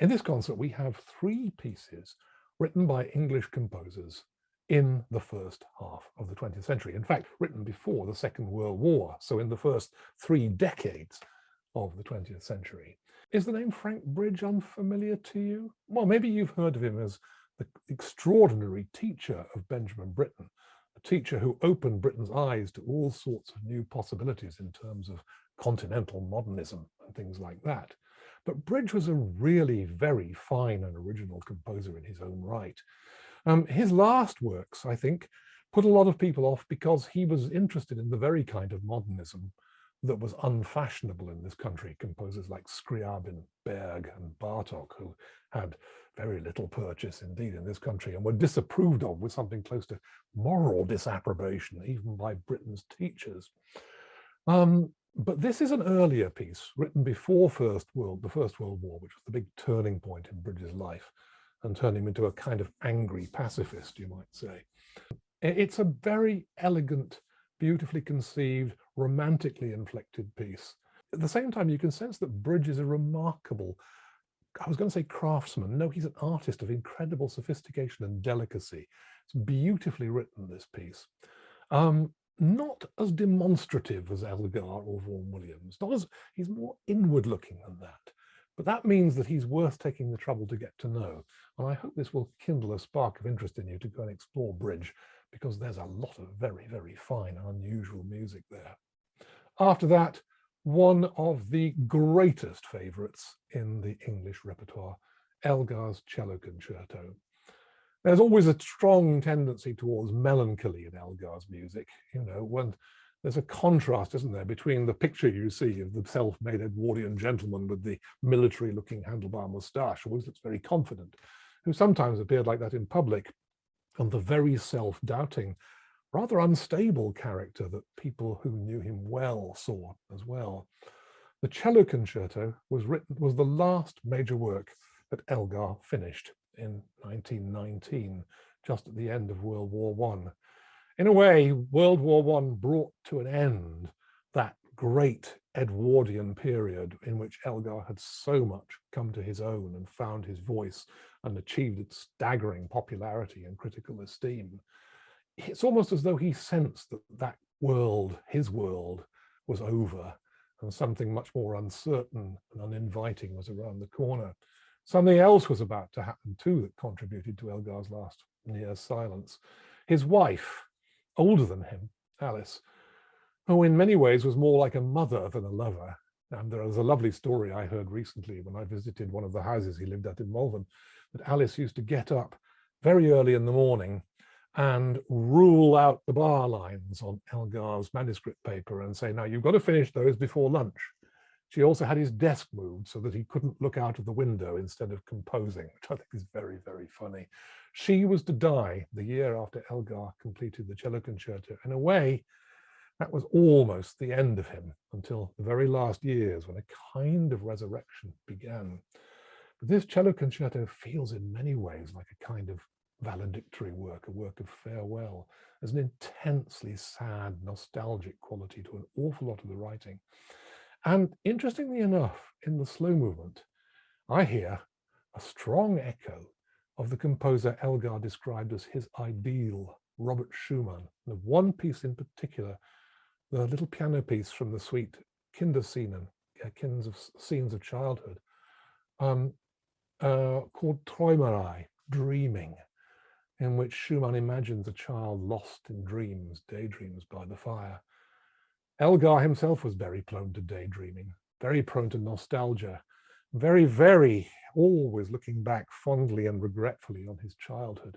In this concert, we have 3 pieces written by English composers in the first half of the 20th century. In fact, written before the Second World War, so in the first 3 decades of the 20th century. Is the name Frank Bridge unfamiliar to you? Well, maybe you've heard of him as the extraordinary teacher of Benjamin Britten, a teacher who opened Britain's eyes to all sorts of new possibilities in terms of continental modernism and things like that. But Bridge was a really very fine and original composer in his own right. His last works, I think, put a lot of people off because he was interested in the very kind of modernism that was unfashionable in this country. Composers like Scriabin, Berg, and Bartók, who had very little purchase indeed in this country and were disapproved of with something close to moral disapprobation, even by Britain's teachers. But this is an earlier piece written before the First World War, which was the big turning point in Bridges' life and turned him into a kind of angry pacifist, you might say. It's a very elegant, beautifully conceived, romantically inflected piece. At the same time, you can sense that Bridge is a remarkable, I was going to say craftsman. No, he's an artist of incredible sophistication and delicacy. It's beautifully written, this piece. Not as demonstrative as Elgar or Vaughan Williams. He's more inward looking than that. But that means that he's worth taking the trouble to get to know. And I hope this will kindle a spark of interest in you to go and explore Bridge, because there's a lot of very, very fine and unusual music there. After that, one of the greatest favorites in the English repertoire, Elgar's Cello Concerto. There's always a strong tendency towards melancholy in Elgar's music. You know, when there's a contrast, isn't there, between the picture you see of the self-made Edwardian gentleman with the military-looking handlebar moustache, always looks very confident, who sometimes appeared like that in public, and the very self-doubting, rather unstable character that people who knew him well saw as well. The Cello Concerto was the last major work that Elgar finished in 1919, just at the end of World War I. In a way, World War I brought to an end that great Edwardian period in which Elgar had so much come to his own and found his voice and achieved its staggering popularity and critical esteem. It's almost as though he sensed that that world, his world, was over and something much more uncertain and uninviting was around the corner. Something else was about to happen too that contributed to Elgar's last near silence. His wife, older than him, Alice, who in many ways was more like a mother than a lover. And there was a lovely story I heard recently when I visited one of the houses he lived at in Malvern, that Alice used to get up very early in the morning and rule out the bar lines on Elgar's manuscript paper and say, now you've got to finish those before lunch. She also had his desk moved so that he couldn't look out of the window instead of composing, which I think is very, very funny. She was to die the year after Elgar completed the Cello Concerto. In a way, that was almost the end of him until the very last years when a kind of resurrection began. But this Cello Concerto feels in many ways like a kind of valedictory work, a work of farewell. There's an intensely sad, nostalgic quality to an awful lot of the writing. And interestingly enough, in the slow movement, I hear a strong echo of the composer Elgar described as his ideal, Robert Schumann. And of one piece in particular, the little piano piece from the suite Kinderscenen, Scenes of Childhood, called Toimeri Dreaming, in which Schumann imagines a child lost in dreams, daydreams by the fire. Elgar himself was very prone to daydreaming, very prone to nostalgia, very, very always looking back fondly and regretfully on his childhood.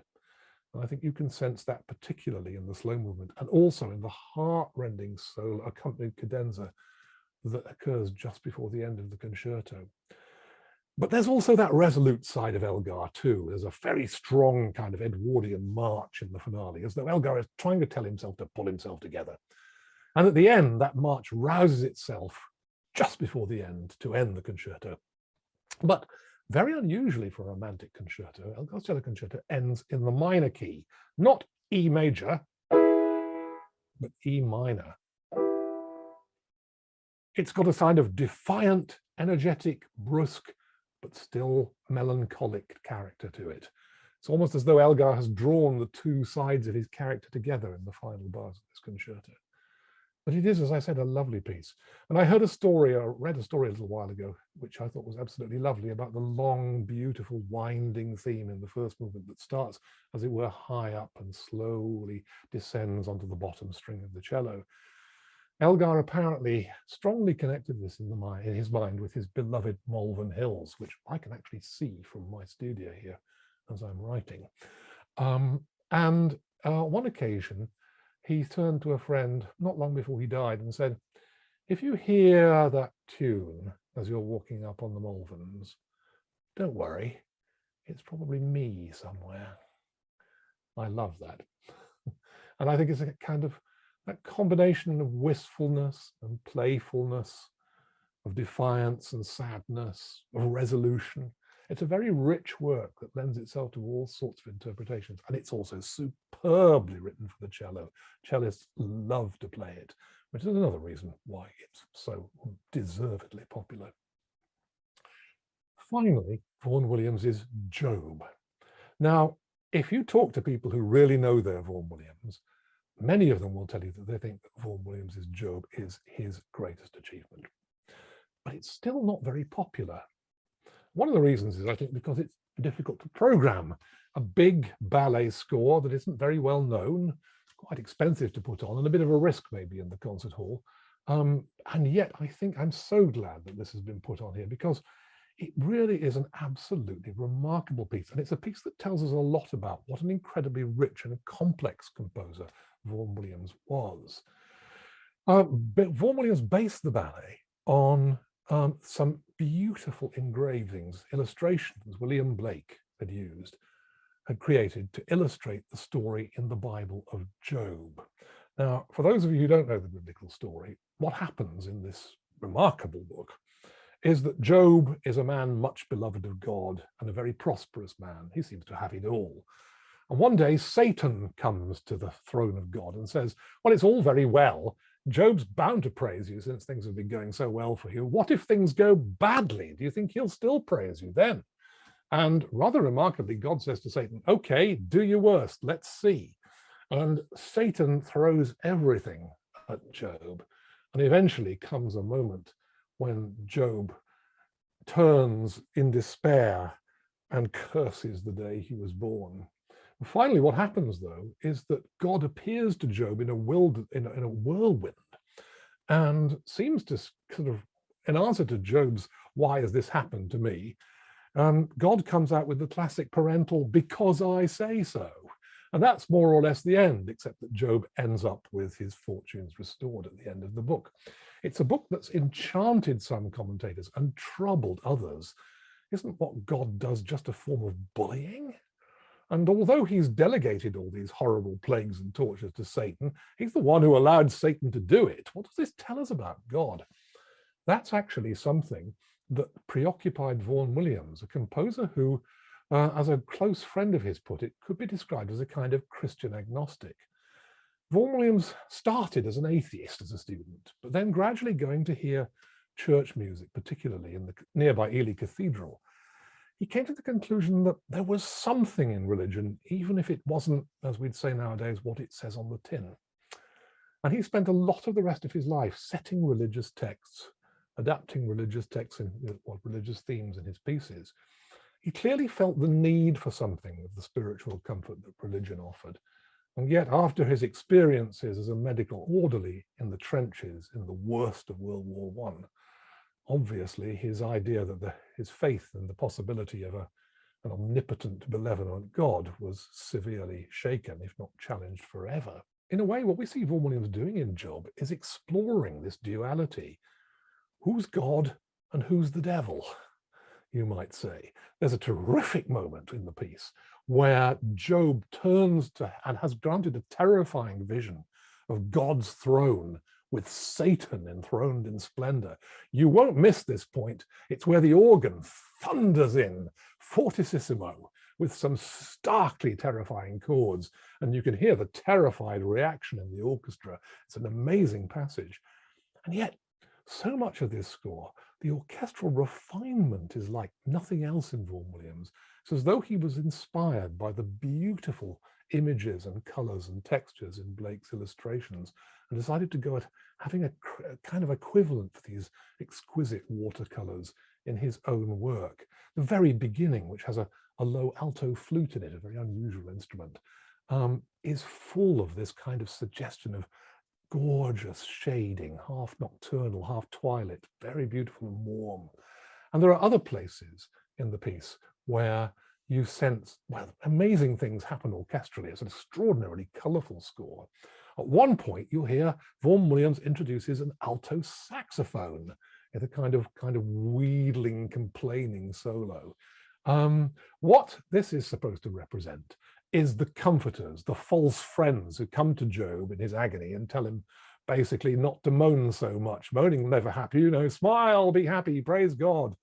And I think you can sense that particularly in the slow movement and also in the heart-rending solo accompanied cadenza that occurs just before the end of the concerto. But there's also that resolute side of Elgar too. There's a very strong kind of Edwardian march in the finale, as though Elgar is trying to tell himself to pull himself together. And at the end, that march rouses itself just before the end to end the concerto. But very unusually for a romantic concerto, Elgar's Cello Concerto ends in the minor key, not E major, but E minor. It's got a kind of defiant, energetic, brusque, but still melancholic character to it. It's almost as though Elgar has drawn the two sides of his character together in the final bars of this concerto. But it is, as I said, a lovely piece. And I heard a story, or read a story a little while ago, which I thought was absolutely lovely, about the long, beautiful, winding theme in the first movement that starts, as it were, high up and slowly descends onto the bottom string of the cello. Elgar apparently strongly connected this in his mind with his beloved Malvern Hills, which I can actually see from my studio here as I'm writing. On one occasion, he turned to a friend not long before he died and said, "If you hear that tune as you're walking up on the Malverns, don't worry, it's probably me somewhere." I love that. And I think it's a kind of that combination of wistfulness and playfulness, of defiance and sadness, of resolution. It's a very rich work that lends itself to all sorts of interpretations. And it's also superbly written for the cello. Cellists love to play it, which is another reason why it's so deservedly popular. Finally, Vaughan Williams' Job. Now, if you talk to people who really know their Vaughan Williams, many of them will tell you that they think that Vaughan Williams' Job is his greatest achievement. But it's still not very popular. One of the reasons is, I think, because it's difficult to program. A big ballet score that isn't very well known, quite expensive to put on, and a bit of a risk maybe in the concert hall. And yet I think I'm so glad that this has been put on here, because it really is an absolutely remarkable piece. And it's a piece that tells us a lot about what an incredibly rich and complex composer Vaughan Williams was. Vaughan Williams based the ballet on some beautiful engravings, illustrations William Blake had created to illustrate the story in the Bible of Job. Now, for those of you who don't know the biblical story, what happens in this remarkable book is that Job is a man much beloved of God and a very prosperous man. He seems to have it all. And one day Satan comes to the throne of God and says, well, it's all very well. Job's bound to praise you since things have been going so well for you. What if things go badly? Do you think he'll still praise you then? And rather remarkably, God says to Satan, okay, do your worst, let's see. And Satan throws everything at Job. And eventually comes a moment when Job turns in despair and curses the day he was born. And finally, what happens, though, is that God appears to Job in a whirlwind and seems to sort of, in answer to Job's, why has this happened to me? God comes out with the classic parental, because I say so. And that's more or less the end, except that Job ends up with his fortunes restored at the end of the book. It's a book that's enchanted some commentators and troubled others. Isn't what God does just a form of bullying? And although he's delegated all these horrible plagues and tortures to Satan, he's the one who allowed Satan to do it. What does this tell us about God? That's actually something that preoccupied Vaughan Williams, a composer who, as a close friend of his put it, could be described as a kind of Christian agnostic. Vaughan Williams started as an atheist as a student, but then gradually going to hear church music, particularly in the nearby Ely Cathedral, he came to the conclusion that there was something in religion, even if it wasn't, as we'd say nowadays, what it says on the tin. And he spent a lot of the rest of his life setting religious texts, adapting religious texts and religious themes in his pieces. He clearly felt the need for something of the spiritual comfort that religion offered. And yet, after his experiences as a medical orderly in the trenches in the worst of World War I, obviously his idea that his faith in the possibility of an omnipotent, benevolent God was severely shaken, if not challenged forever. In a way, what we see Vaughan Williams doing in Job is exploring this duality. Who's God and who's the devil, you might say? There's a terrific moment in the piece where Job turns to and has granted a terrifying vision of God's throne with Satan enthroned in splendor. You won't miss this point. It's where the organ thunders in fortissimo with some starkly terrifying chords, and you can hear the terrified reaction in the orchestra. It's an amazing passage. And yet, so much of this score, the orchestral refinement is like nothing else in Vaughan Williams. It's as though he was inspired by the beautiful images and colors and textures in Blake's illustrations and decided to go at having a kind of equivalent for these exquisite watercolors in his own work. The very beginning, which has a low alto flute in it, a very unusual instrument, is full of this kind of suggestion of gorgeous shading, half nocturnal, half twilight, very beautiful and warm. And there are other places in the piece where you sense, well, amazing things happen orchestrally. It's an extraordinarily colorful score. At one point, you'll hear Vaughan Williams introduces an alto saxophone in a kind of wheedling, complaining solo. What this is supposed to represent is the comforters, the false friends who come to Job in his agony and tell him basically not to moan so much. Moaning will never happy, you know, smile, be happy, praise God.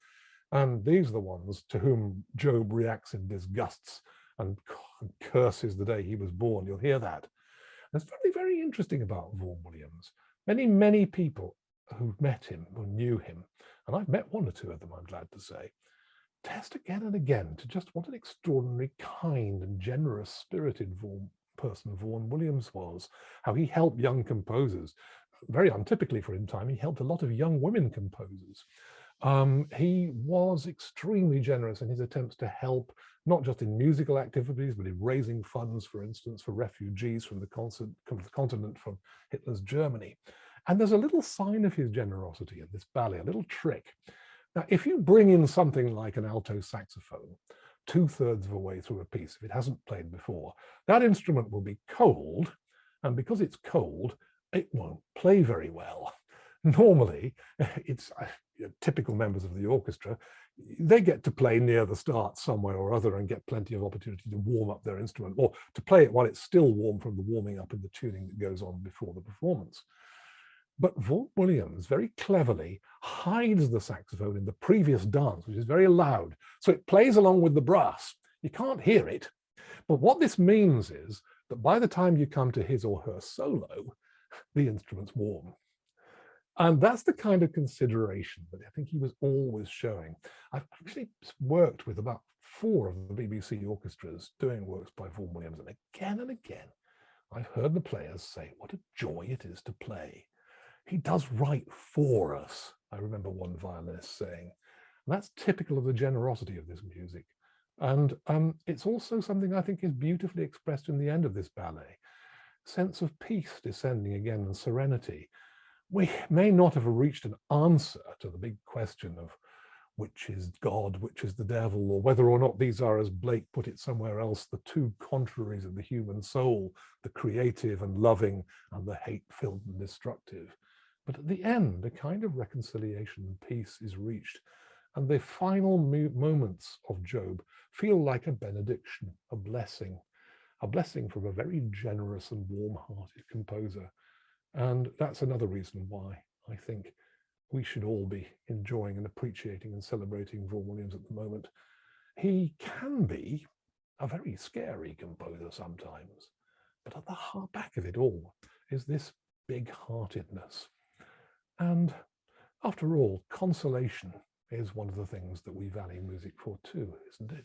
And these are the ones to whom Job reacts in disgusts and curses the day he was born. You'll hear that. That's very, very interesting about Vaughan Williams. Many people who met him, who knew him, and I've met one or two of them, I'm glad to say, test again and again to just what an extraordinary, kind and generous spirited person Vaughan Williams was, how he helped young composers. Very untypically for his time, he helped a lot of young women composers. He was extremely generous in his attempts to help, not just in musical activities, but in raising funds, for instance, for refugees from the continent, from Hitler's Germany. And there's a little sign of his generosity in this ballet, a little trick. Now, if you bring in something like an alto saxophone, 2/3 of the way through a piece, if it hasn't played before, that instrument will be cold, and because it's cold, it won't play very well. Normally, it's typical members of the orchestra, they get to play near the start somewhere or other and get plenty of opportunity to warm up their instrument, or to play it while it's still warm from the warming up and the tuning that goes on before the performance. But Vaughan Williams very cleverly hides the saxophone in the previous dance, which is very loud. So it plays along with the brass. You can't hear it. But what this means is that by the time you come to his or her solo, the instrument's warm. And that's the kind of consideration that I think he was always showing. I've actually worked with about 4 of the BBC orchestras doing works by Vaughan Williams, and again, I've heard the players say what a joy it is to play. He does write for us, I remember one violinist saying. And that's typical of the generosity of this music. And it's also something I think is beautifully expressed in the end of this ballet. Sense of peace descending again and serenity. We may not have reached an answer to the big question of which is God, which is the devil, or whether or not these are, as Blake put it somewhere else, the two contraries of the human soul, the creative and loving and the hate-filled and destructive. But at the end, a kind of reconciliation and peace is reached, and the final moments of Job feel like a benediction, a blessing from a very generous and warm-hearted composer. And that's another reason why I think we should all be enjoying and appreciating and celebrating Vaughan Williams at the moment. He can be a very scary composer sometimes, but at the back of it all is this big-heartedness. And after all, consolation is one of the things that we value music for too, isn't it?